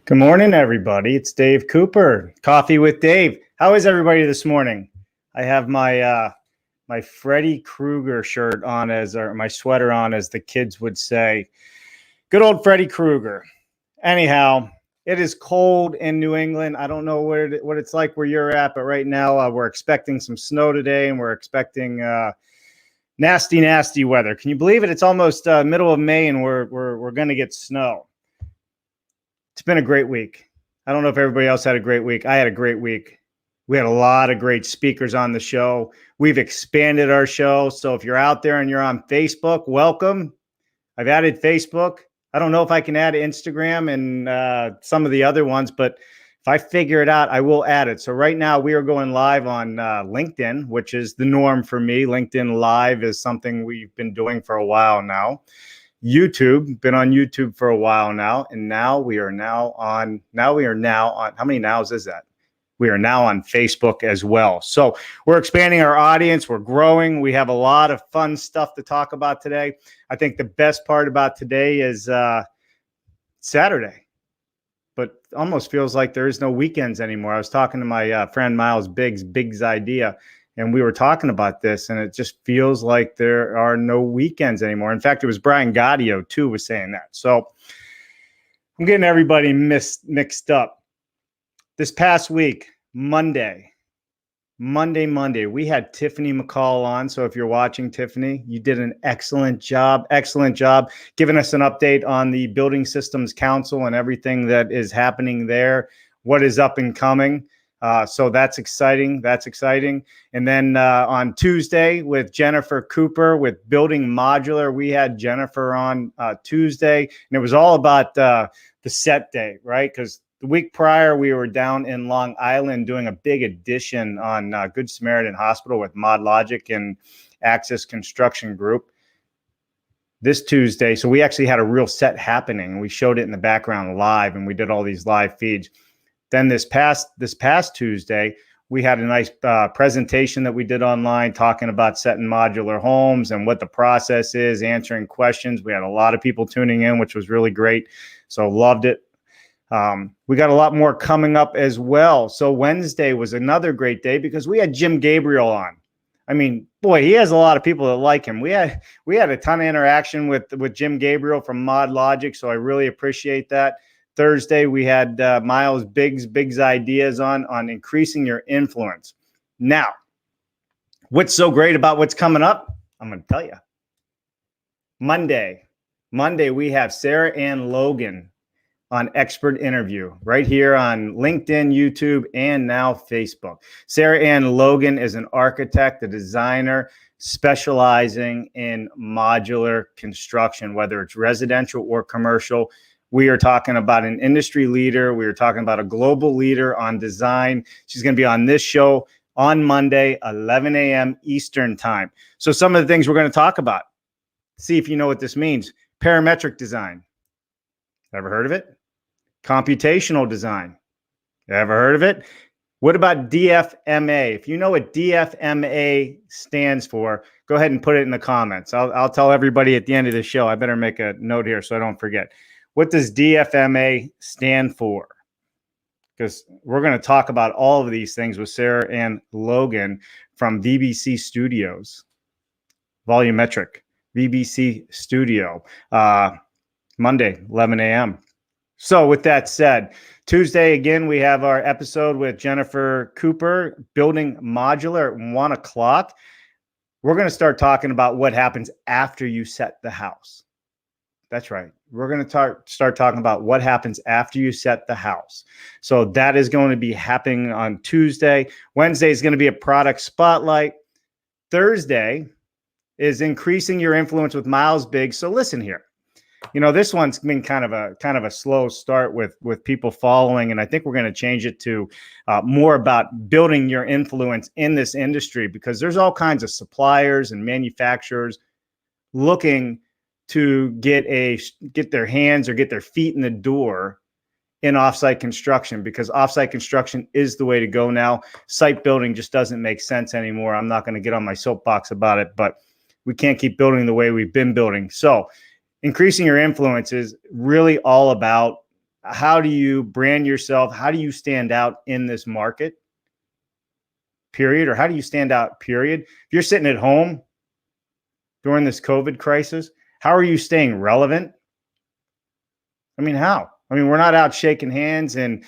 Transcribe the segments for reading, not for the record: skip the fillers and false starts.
Good morning, everybody. It's Dave Cooper, Coffee with Dave. How is everybody this morning? I have my Freddy Krueger shirt on or my sweater on, as the kids would say. Good old Freddy Krueger. Anyhow, it is cold in New England. I don't know what it's like where you're at, but right now we're expecting some snow today, and we're expecting nasty weather. Can you believe it? It's almost middle of May, and we're going to get snow. It's been a great week. I don't know if everybody else had a great week. I had a great week. We had a lot of great speakers on the show. We've expanded our show. So if you're out there and you're on Facebook, welcome. I've added Facebook. I don't know if I can add Instagram and some of the other ones, but if I figure it out, I will add it. So right now we are going live on LinkedIn, which is the norm for me. LinkedIn Live is something we've been doing for a while now. YouTube, been on YouTube for a while now, and now we are now on, how many nows is that? We are now on Facebook as well. So we're expanding our audience. We're growing. We have a lot of fun stuff to talk about today. I think the best part about today is Saturday, but almost feels like there is no weekends anymore. I was talking to my friend Miles Biggs Idea, and we were talking about this, and it just feels like there are no weekends anymore. In fact, it was Brian Gaudio, too, was saying that. So I'm getting everybody mixed up. This past week, Monday, we had Tiffany McCall on. So if you're watching, Tiffany, you did an excellent job giving us an update on the Building Systems Council and everything that is happening there, what is up and coming. So that's exciting. And then on Tuesday with Jennifer Cooper with Building Modular, we had Jennifer on Tuesday, and it was all about the set day, right? Because the week prior, we were down in Long Island doing a big addition on Good Samaritan Hospital with ModLogic and Access Construction Group this Tuesday. So we actually had a real set happening. We showed it in the background live, and we did all these live feeds. Then this past Tuesday, we had a nice presentation that we did online talking about setting modular homes and what the process is, answering questions. We had a lot of people tuning in, which was really great. So loved it. We got a lot more coming up as well. So Wednesday was another great day because we had Jim Gabriel on. I mean, boy, he has a lot of people that like him. We had a ton of interaction with Jim Gabriel from ModLogic, so I really appreciate that. Thursday, we had Miles Biggs Ideas on increasing your influence. Now, what's so great about what's coming up? I'm going to tell you. Monday, we have Sarah Ann Logan on Expert Interview right here on LinkedIn, YouTube, and now Facebook. Sarah Ann Logan is an architect, a designer, specializing in modular construction, whether it's residential or commercial. We are talking about an industry leader. We are talking about a global leader on design. She's going to be on this show on Monday, 11 a.m. Eastern time. So some of the things we're going to talk about, see if you know what this means. Parametric design. Ever heard of it? Computational design. Ever heard of it? What about DFMA? If you know what DFMA stands for, go ahead and put it in the comments. I'll tell everybody at the end of the show. I better make a note here so I don't forget. What does DFMA stand for? Because we're going to talk about all of these things with Sarah Ann Logan from VBC Studios, Volumetric, VBC Studio, Monday, 11 a.m. So with that said, Tuesday, again, we have our episode with Jennifer Cooper, Building Modular at 1 o'clock. We're going to start talking about what happens after you set the house. That's right. We're going to start talking about what happens after you set the house. So that is going to be happening on Tuesday. Wednesday is going to be a product spotlight. Thursday is increasing your influence with Miles Biggs. So listen here. You know, this one's been kind of a slow start with people following, and I think we're going to change it to more about building your influence in this industry, because there's all kinds of suppliers and manufacturers looking to get their hands or get their feet in the door in offsite construction, because offsite construction is the way to go now. Site building just doesn't make sense anymore. I'm not going to get on my soapbox about it, but we can't keep building the way we've been building. So increasing your influence is really all about how do you brand yourself? How do you stand out in this market, period? Or how do you stand out, period? If you're sitting at home during this COVID crisis, how are you staying relevant? I mean, how? I mean, we're not out shaking hands and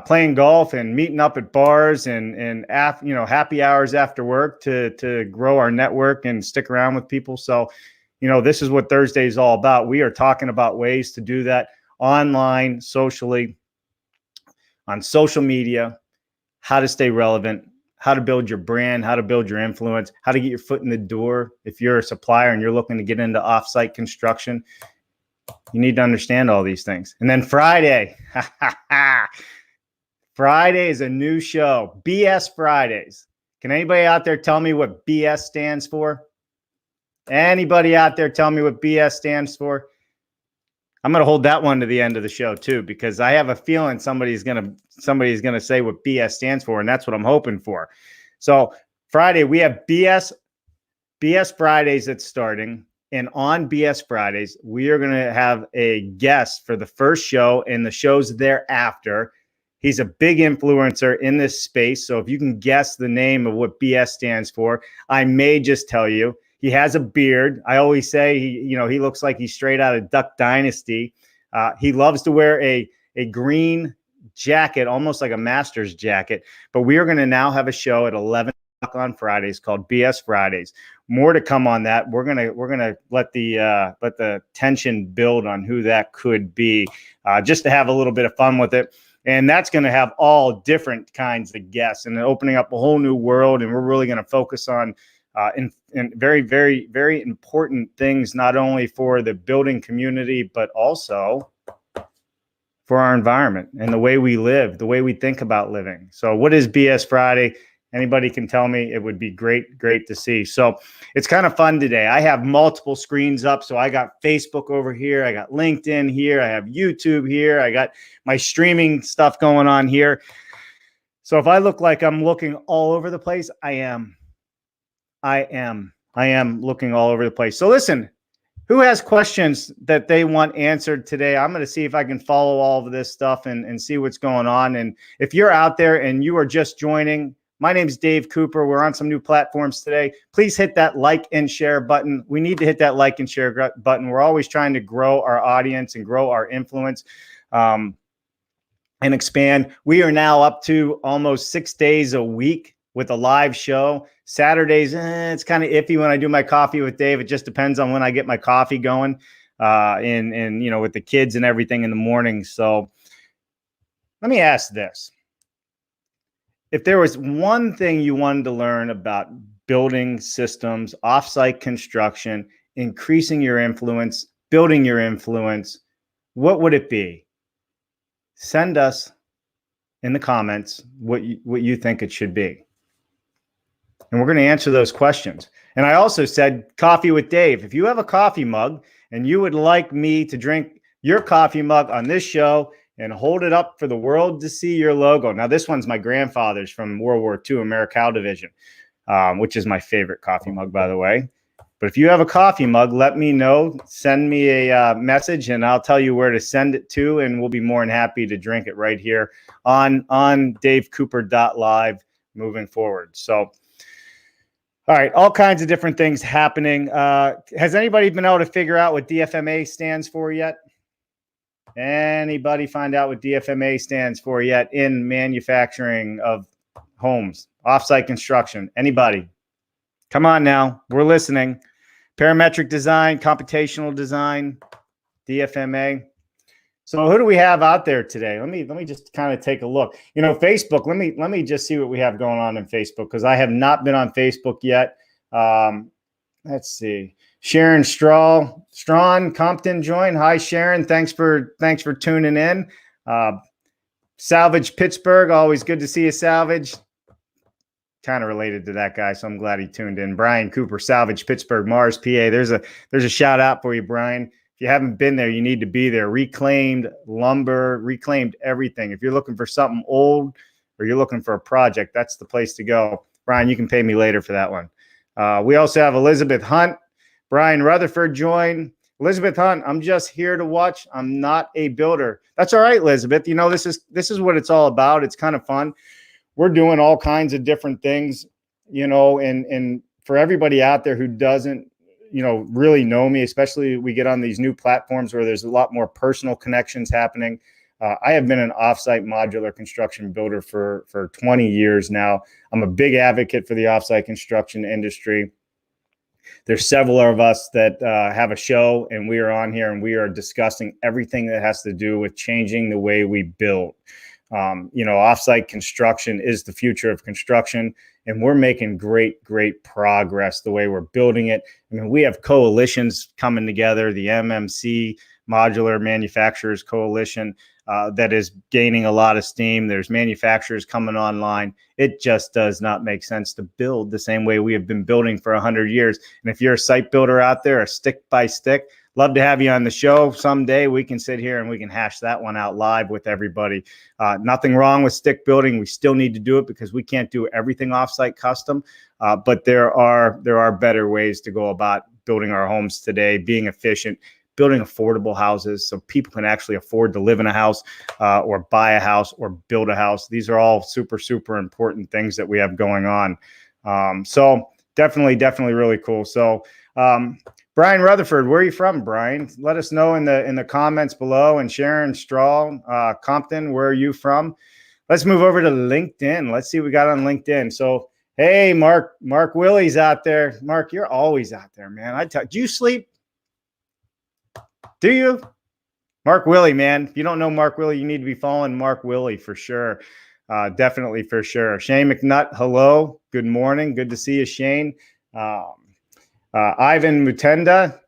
playing golf and meeting up at bars and happy hours after work to grow our network and stick around with people. So, this is what Thursday is all about. We are talking about ways to do that online, socially, on social media, how to stay relevant, how to build your brand, how to build your influence, how to get your foot in the door. If you're a supplier and you're looking to get into offsite construction, you need to understand all these things. And then Friday, Friday is a new show, BS Fridays. Can anybody out there tell me what BS stands for? Anybody out there tell me what BS stands for? I'm going to hold that one to the end of the show too, because I have a feeling somebody's going to say what BS stands for, and that's what I'm hoping for. So Friday, we have BS Fridays that's starting. And on BS Fridays, we are going to have a guest for the first show and the shows thereafter. He's a big influencer in this space. So if you can guess the name of what BS stands for, I may just tell you. He has a beard. I always say he looks like he's straight out of Duck Dynasty. He loves to wear a green jacket, almost like a Masters jacket. But we are going to now have a show at 11 o'clock on Fridays called BS Fridays. More to come on that. We're gonna let the tension build on who that could be, just to have a little bit of fun with it. And that's going to have all different kinds of guests and opening up a whole new world. And we're really going to focus on in very, very, very important things, not only for the building community, but also for our environment and the way we live, the way we think about living. So what is BS Friday? Anybody can tell me. It would be great to see. So it's kind of fun today. I have multiple screens up. So I got Facebook over here. I got LinkedIn here. I have YouTube here. I got my streaming stuff going on here. So if I look like I'm looking all over the place, I am looking all over the place. So listen, who has questions that they want answered today? I'm going to see if I can follow all of this stuff and see what's going on. And if you're out there and you are just joining, my name is Dave Cooper. We're on some new platforms today. Please hit that like and share button. We need to hit that like and share button. We're always trying to grow our audience and grow our influence and expand. We are now up to almost 6 days a week with a live show. Saturdays, it's kind of iffy when I do my coffee with Dave. It just depends on when I get my coffee going and with the kids and everything in the morning. So let me ask this. If there was one thing you wanted to learn about building systems, offsite construction, increasing your influence, building your influence, what would it be? Send us in the comments what you think it should be. And we're going to answer those questions. And I also said coffee with Dave. If you have a coffee mug and you would like me to drink your coffee mug on this show and hold it up for the world to see your logo. Now, this one's my grandfather's from World War II, Americal Division, which is my favorite coffee mug, by the way. But if you have a coffee mug, let me know. Send me a message, and I'll tell you where to send it to, and we'll be more than happy to drink it right here on davecooper.live moving forward. So, all right, all kinds of different things happening. Has anybody been able to figure out what DFMA stands for yet? Anybody find out what DFMA stands for yet in manufacturing of homes, offsite construction? Anybody? Come on now, we're listening. Parametric design, computational design, DFMA. So who do we have out there today? Let me just kind of take a look. Facebook. Let me just see what we have going on in Facebook, because I have not been on Facebook yet. Let's see. Sharon Strawn Compton joined. Hi, Sharon. Thanks for tuning in. Salvage Pittsburgh. Always good to see you, Salvage. Kind of related to that guy, so I'm glad he tuned in. Brian Cooper, Salvage Pittsburgh, Mars, PA. There's a shout out for you, Brian. If you haven't been there, you need to be there. Reclaimed lumber, reclaimed everything. If you're looking for something old or you're looking for a project, that's the place to go. Brian, you can pay me later for that one. We also have Elizabeth Hunt. Brian Rutherford joined. Elizabeth Hunt, I'm just here to watch. I'm not a builder. That's all right, Elizabeth. You know, this is what it's all about. It's kind of fun. We're doing all kinds of different things, you know, and for everybody out there who doesn't, you know, really know me, especially we get on these new platforms where there's a lot more personal connections happening. I have been an offsite modular construction builder for 20 years now. I'm a big advocate for the offsite construction industry. There's several of us that have a show, and we are on here and we are discussing everything that has to do with changing the way we build. You know, offsite construction is the future of construction, and we're making great progress the way we're building it. I mean, we have coalitions coming together, the MMC Modular Manufacturers Coalition, that is gaining a lot of steam. There's manufacturers coming online. It just does not make sense to build the same way we have been building for 100 years. And if you're a site builder out there, a stick by stick, love to have you on the show someday. We can sit here and we can hash that one out live with everybody. Nothing wrong with stick building. We still need to do it because we can't do everything offsite custom. But there are better ways to go about building our homes today, being efficient, building affordable houses so people can actually afford to live in a house or buy a house or build a house. These are all super important things that we have going on. So definitely really cool. So Brian Rutherford, where are you from, Brian? Let us know in the comments below. And Sharon Strahl, Compton, where are you from? Let's move over to LinkedIn. Let's see what we got on LinkedIn. So, hey, Mark Willie's out there. Mark, you're always out there, man. Do you sleep? Do you? Mark Willie, man. If you don't know Mark Willie, you need to be following Mark Willie for sure. Definitely for sure. Shane McNutt, hello. Good morning. Good to see you, Shane. Ivan Mutenda,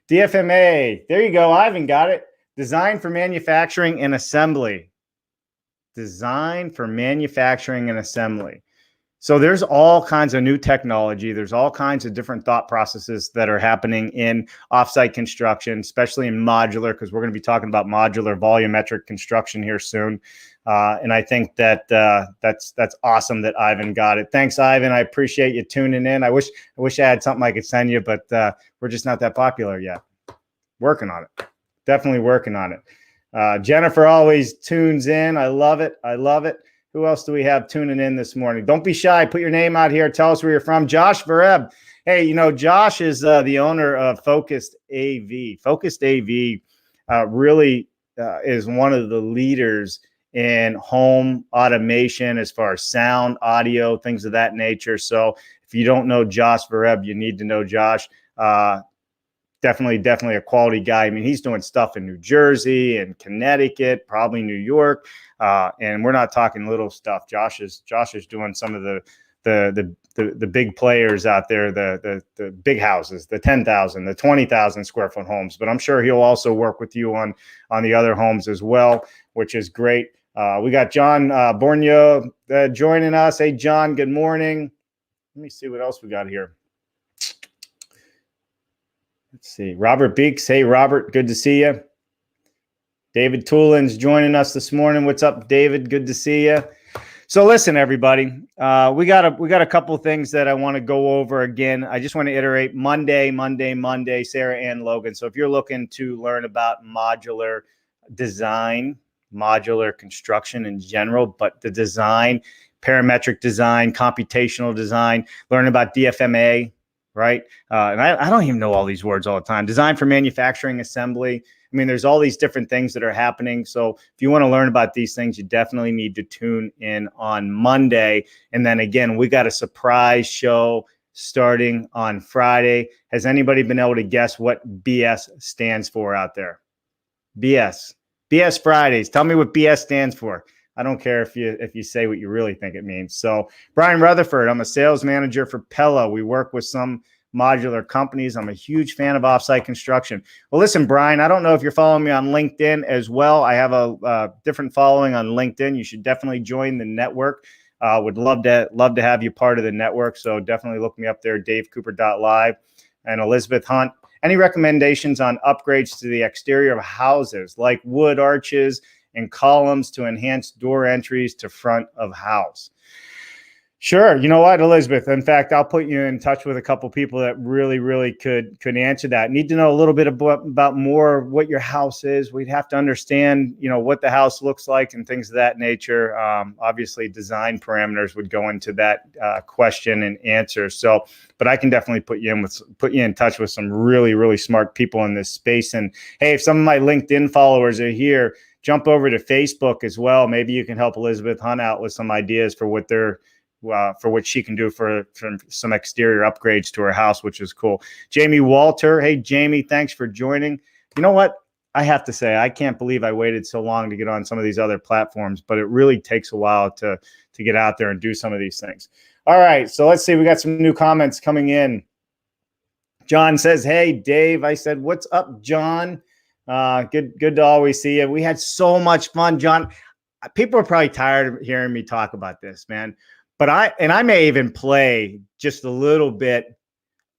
DFMA. There you go. Ivan got it. Design for manufacturing and assembly. Design for manufacturing and assembly. So there's all kinds of new technology. There's all kinds of different thought processes that are happening in offsite construction, especially in modular, because we're going to be talking about modular volumetric construction here soon. And I think that that's awesome that Ivan got it. Thanks, Ivan. I appreciate you tuning in. I wish I had something I could send you, but we're just not that popular yet. Working on it. Definitely working on it. Jennifer always tunes in. I love it. Who else do we have tuning in this morning? Don't be shy. Put your name out here. Tell us where you're from. Josh Vereb. Hey, you know, Josh is the owner of Focused AV. Focused AV really is one of the leaders in home automation as far as sound, audio, things of that nature. So if you don't know Josh Vereb, you need to know Josh. Definitely a quality guy. I mean, he's doing stuff in New Jersey and Connecticut, probably New York. And we're not talking little stuff. Josh is doing some of the big players out there, the big houses, the 10,000, the 20,000 square foot homes. But I'm sure he'll also work with you on the other homes as well, which is great. We got John Borneo joining us. Hey, John, good morning. Let me see what else we got here. Let's see. Robert Beeks. Hey, Robert. Good to see you. David Toolin's joining us this morning. What's up, David? Good to see you. So listen, everybody, we got a couple of things that I want to go over again. I just want to iterate Monday, Sarah Ann Logan. So if you're looking to learn about modular design, modular construction in general, but the design, parametric design, computational design, learn about DFMA, right? And I don't even know all these words all the time. Design for manufacturing assembly. I mean, there's all these different things that are happening. So if you want to learn about these things, you definitely need to tune in on Monday. And then again, we got a surprise show starting on Friday. Has anybody been able to guess what BS stands for out there? BS Fridays. Tell me what BS stands for. I don't care if you say what you really think it means. So Brian Rutherford, I'm a sales manager for Pella. We work with some modular companies. I'm a huge fan of offsite construction. Well, listen, Brian, I don't know if you're following me on LinkedIn as well. I have a different following on LinkedIn. You should definitely join the network. Would love to have you part of the network. So definitely look me up there, davecooper.live. And Elizabeth Hunt. Any recommendations on upgrades to the exterior of houses like wood arches and columns to enhance door entries to front of house? Sure. You know what, Elizabeth? In fact, I'll put you in touch with a couple people that really could answer that. Need to know a little bit about more what your house is. We'd have to understand, what the house looks like and things of that nature. Obviously, design parameters would go into that question and answer. So, but I can definitely put you in touch with some really smart people in this space. And hey, if some of my LinkedIn followers are here, jump over to Facebook as well. Maybe you can help Elizabeth Hunt out with some ideas for what she can do for some exterior upgrades to her house, which is cool. Jamie Walter. Hey, Jamie, thanks for joining. You know what? I have to say, I can't believe I waited so long to get on some of these other platforms, but it really takes a while to get out there and do some of these things. All right, so let's see. We got some new comments coming in. John says, hey, Dave. I said, what's up, John? Good to always see you. We had so much fun, John. People are probably tired of hearing me talk about this, man. But I may even play just a little bit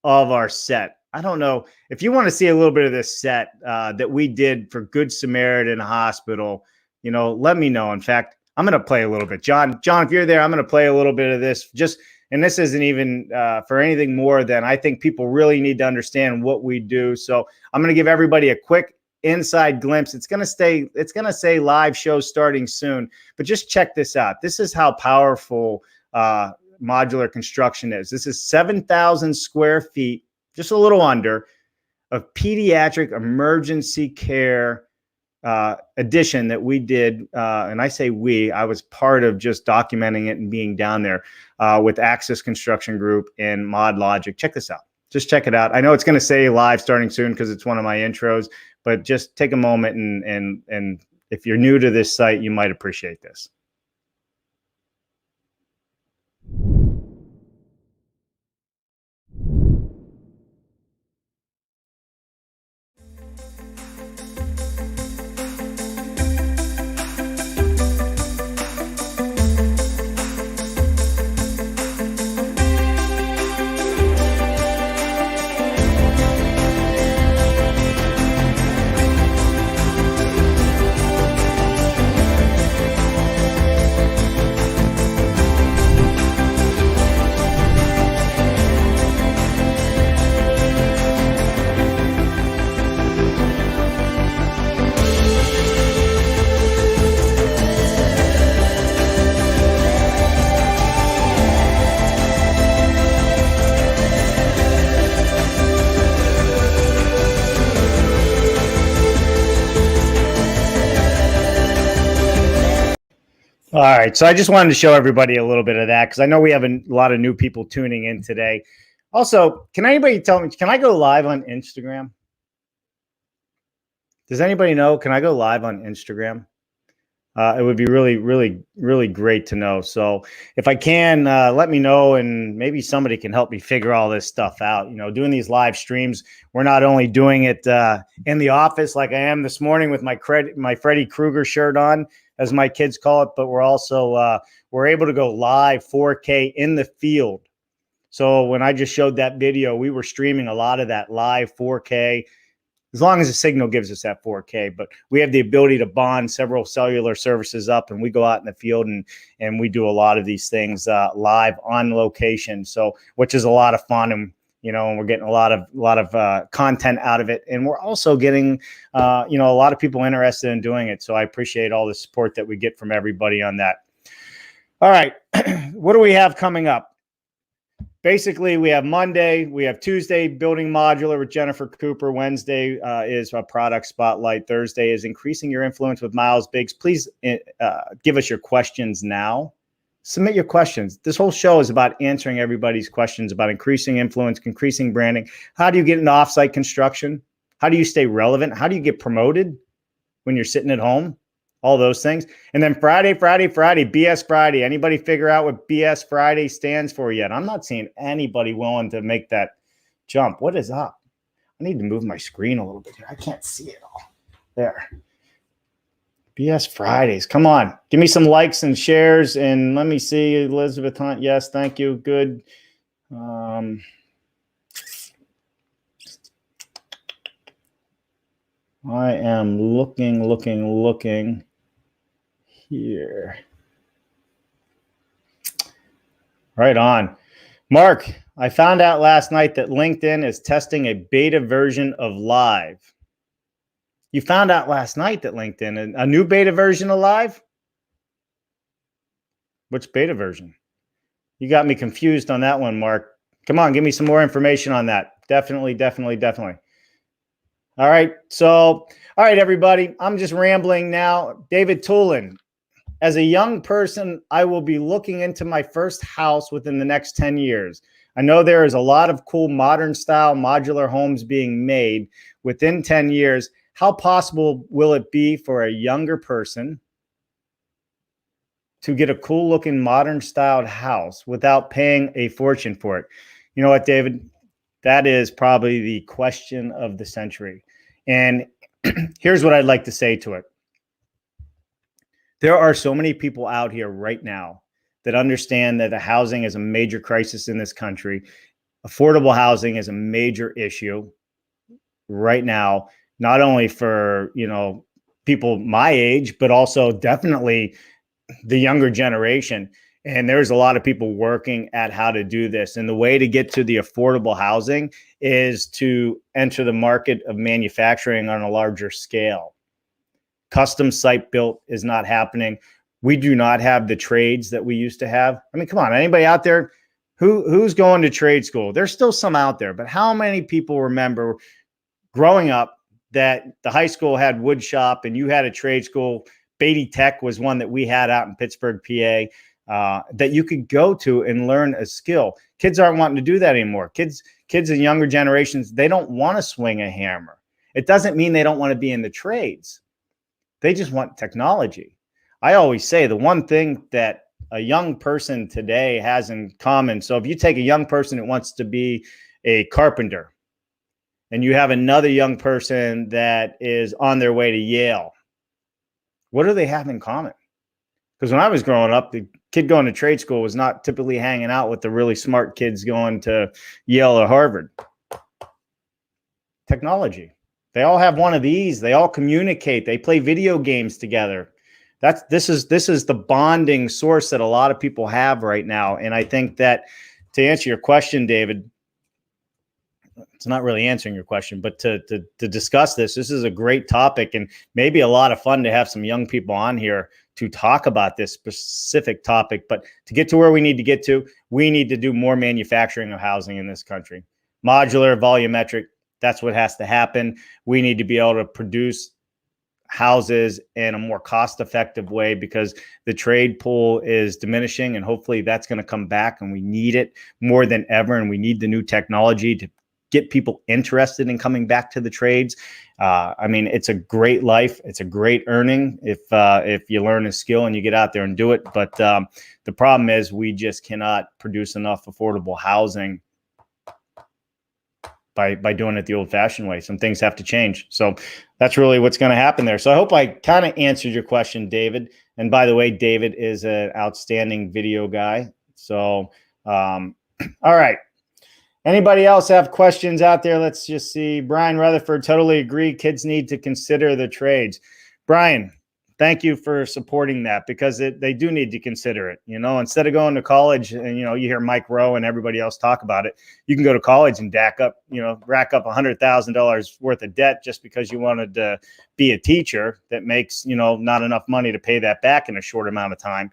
of our set. I don't know if you want to see a little bit of this set that we did for Good Samaritan Hospital. Let me know. In fact, I'm going to play a little bit. John, if you're there, I'm going to play a little bit of this. And this isn't even for anything more than I think people really need to understand what we do. So I'm going to give everybody a quick inside glimpse. It's going to say live show starting soon, but just check this out. This is how powerful modular construction is. This is 7,000 square feet, just a little under, of pediatric emergency care addition that we did. And I say I was part of just documenting it and being down there with Access Construction Group and ModLogic. Check this out. Just check it out. I know it's going to say live starting soon because it's one of my intros, but just take a moment and if you're new to this site, you might appreciate this. All right. So I just wanted to show everybody a little bit of that because I know we have a lot of new people tuning in today. Also, can anybody tell me, can I go live on Instagram? Does anybody know? Can I go live on Instagram? It would be really great to know. So if I can, let me know, and maybe somebody can help me figure all this stuff out. Doing these live streams, we're not only doing it in the office like I am this morning with my Freddy Krueger shirt on, as my kids call it, but we're also we're able to go live 4K in the field. So when I just showed that video, we were streaming a lot of that live 4K. As long as the signal gives us that 4K, but we have the ability to bond several cellular services up, and we go out in the field and we do a lot of these things live on location. So, which is a lot of fun, and and we're getting a lot of content out of it, and we're also getting a lot of people interested in doing it. So I appreciate all the support that we get from everybody on that. All right, what do we have coming up? Basically, we have Monday, we have Tuesday, Building Modular with Jennifer Cooper. Wednesday is a product spotlight. Thursday is Increasing Your Influence with Miles Biggs. Please give us your questions now. Submit your questions. This whole show is about answering everybody's questions about increasing influence, increasing branding. How do you get into offsite construction? How do you stay relevant? How do you get promoted when you're sitting at home? All those things. And then Friday, BS Friday. Anybody figure out what BS Friday stands for yet? I'm not seeing anybody willing to make that jump. What is up? I need to move my screen a little bit here. I can't see it all. There. BS Fridays. Come on. Give me some likes and shares. And let me see. Elizabeth Hunt. Yes. Thank you. Good. I am looking here. Right on. Mark, I found out last night that LinkedIn is testing a beta version of Live. You found out last night that LinkedIn, a new beta version of Live? Which beta version? You got me confused on that one, Mark. Come on, give me some more information on that. Definitely. All right. So, all right, everybody. I'm just rambling now. David Tulin. As a young person, I will be looking into my first house within the next 10 years. I know there is a lot of cool modern style modular homes being made within 10 years. How possible will it be for a younger person to get a cool looking modern styled house without paying a fortune for it? You know what, David? That is probably the question of the century. And here's what I'd like to say to it. There are so many people out here right now that understand that the housing is a major crisis in this country. Affordable housing is a major issue right now, not only for, people my age, but also definitely the younger generation. And there's a lot of people working at how to do this. And the way to get to the affordable housing is to enter the market of manufacturing on a larger scale. Custom site built is not happening. We do not have the trades that we used to have. I mean, come on, anybody out there who's going to trade school? There's still some out there, but how many people remember growing up that the high school had wood shop and you had a trade school? Beatty Tech was one that we had out in Pittsburgh, PA, that you could go to and learn a skill. Kids aren't wanting to do that anymore. Kids in younger generations, they don't want to swing a hammer. It doesn't mean they don't want to be in the trades. They just want technology. I always say the one thing that a young person today has in common. So if you take a young person that wants to be a carpenter and you have another young person that is on their way to Yale, what do they have in common? Because when I was growing up, the kid going to trade school was not typically hanging out with the really smart kids going to Yale or Harvard. Technology. They all have one of these. They all communicate. They play video games together. This is the bonding source that a lot of people have right now. And I think that to answer your question, David, it's not really answering your question, but to discuss this is a great topic and maybe a lot of fun to have some young people on here to talk about this specific topic. But to get to where we need to get to, we need to do more manufacturing of housing in this country. Modular, volumetric, that's what has to happen. We need to be able to produce houses in a more cost-effective way because the trade pool is diminishing and hopefully that's going to come back and we need it more than ever. And we need the new technology to get people interested in coming back to the trades. I mean, it's a great life. It's a great earning if you learn a skill and you get out there and do it. But the problem is we just cannot produce enough affordable housing by doing it the old-fashioned way. Some things have to change. So that's really what's going to happen there. So I hope I kind of answered your question, David. And by the way, David is an outstanding video guy. So, all right. Anybody else have questions out there? Let's just see. Brian Rutherford, totally agree. Kids need to consider the trades. Brian, thank you for supporting that because they do need to consider it. Instead of going to college and, you hear Mike Rowe and everybody else talk about it, you can go to college and rack up $100,000 worth of debt just because you wanted to be a teacher that makes, not enough money to pay that back in a short amount of time.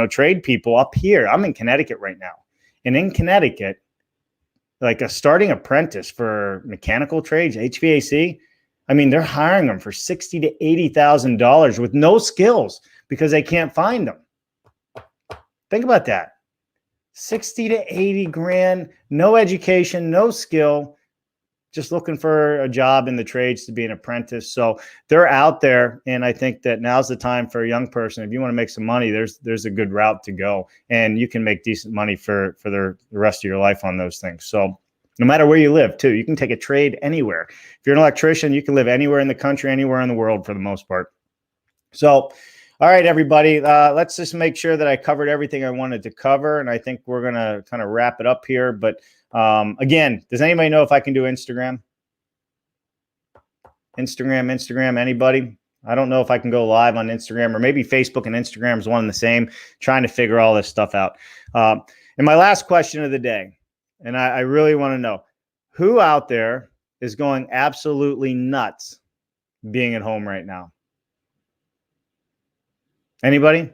Trade people up here, I'm in Connecticut right now. And in Connecticut, like a starting apprentice for mechanical trades, HVAC, I mean, they're hiring them for $60,000 to $80,000 with no skills because they can't find them. Think about that. 60 to 80 grand, no education, no skill, just looking for a job in the trades to be an apprentice. So they're out there. And I think that now's the time for a young person. If you want to make some money, there's a good route to go and you can make decent money for the rest of your life on those things. So no matter where you live too, you can take a trade anywhere. If you're an electrician, you can live anywhere in the country, anywhere in the world for the most part. So, all right, everybody, let's just make sure that I covered everything I wanted to cover. And I think we're going to kind of wrap it up here. But again, does anybody know if I can do Instagram? Instagram, anybody? I don't know if I can go live on Instagram or maybe Facebook and Instagram is one and the same, trying to figure all this stuff out. And my last question of the day, and I really want to know, who out there is going absolutely nuts being at home right now? Anybody?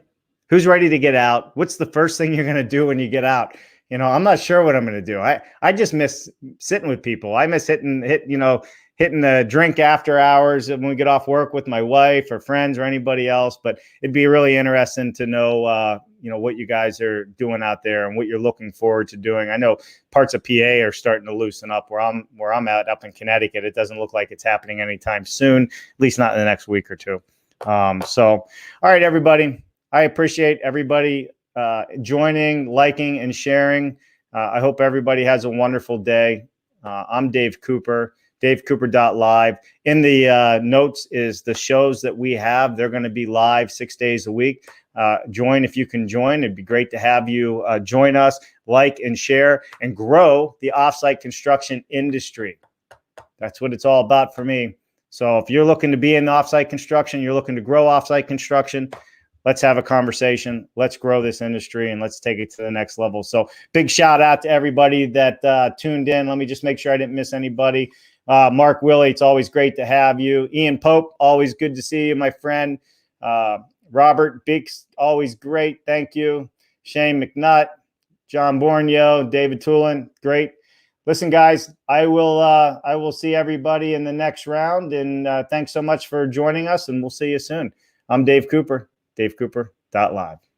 Who's ready to get out? What's the first thing you're going to do when you get out? You know, I'm not sure what I'm going to do. I just miss sitting with people. I miss hitting the drink after hours when we get off work with my wife or friends or anybody else. But it'd be really interesting to know, what you guys are doing out there and what you're looking forward to doing. I know parts of PA are starting to loosen up where I'm at up in Connecticut. It doesn't look like it's happening anytime soon, at least not in the next week or two. All right, everybody. I appreciate everybody joining, liking, and sharing. I hope everybody has a wonderful day. I'm Dave Cooper, davecooper.live. In the notes is the shows that we have. They're going to be live 6 days a week. Join if you can join. It'd be great to have you join us, like and share, and grow the offsite construction industry. That's what it's all about for me. So if you're looking to be in offsite construction, you're looking to grow offsite construction, let's have a conversation. Let's grow this industry and let's take it to the next level. So big shout out to everybody that tuned in. Let me just make sure I didn't miss anybody. Mark Willie, it's always great to have you. Ian Pope, always good to see you, my friend. Robert Beeks, always great. Thank you. Shane McNutt, John Borneo, David Tulin, great. Listen, guys, I will see everybody in the next round. And thanks so much for joining us, and we'll see you soon. I'm Dave Cooper, davecooper.live.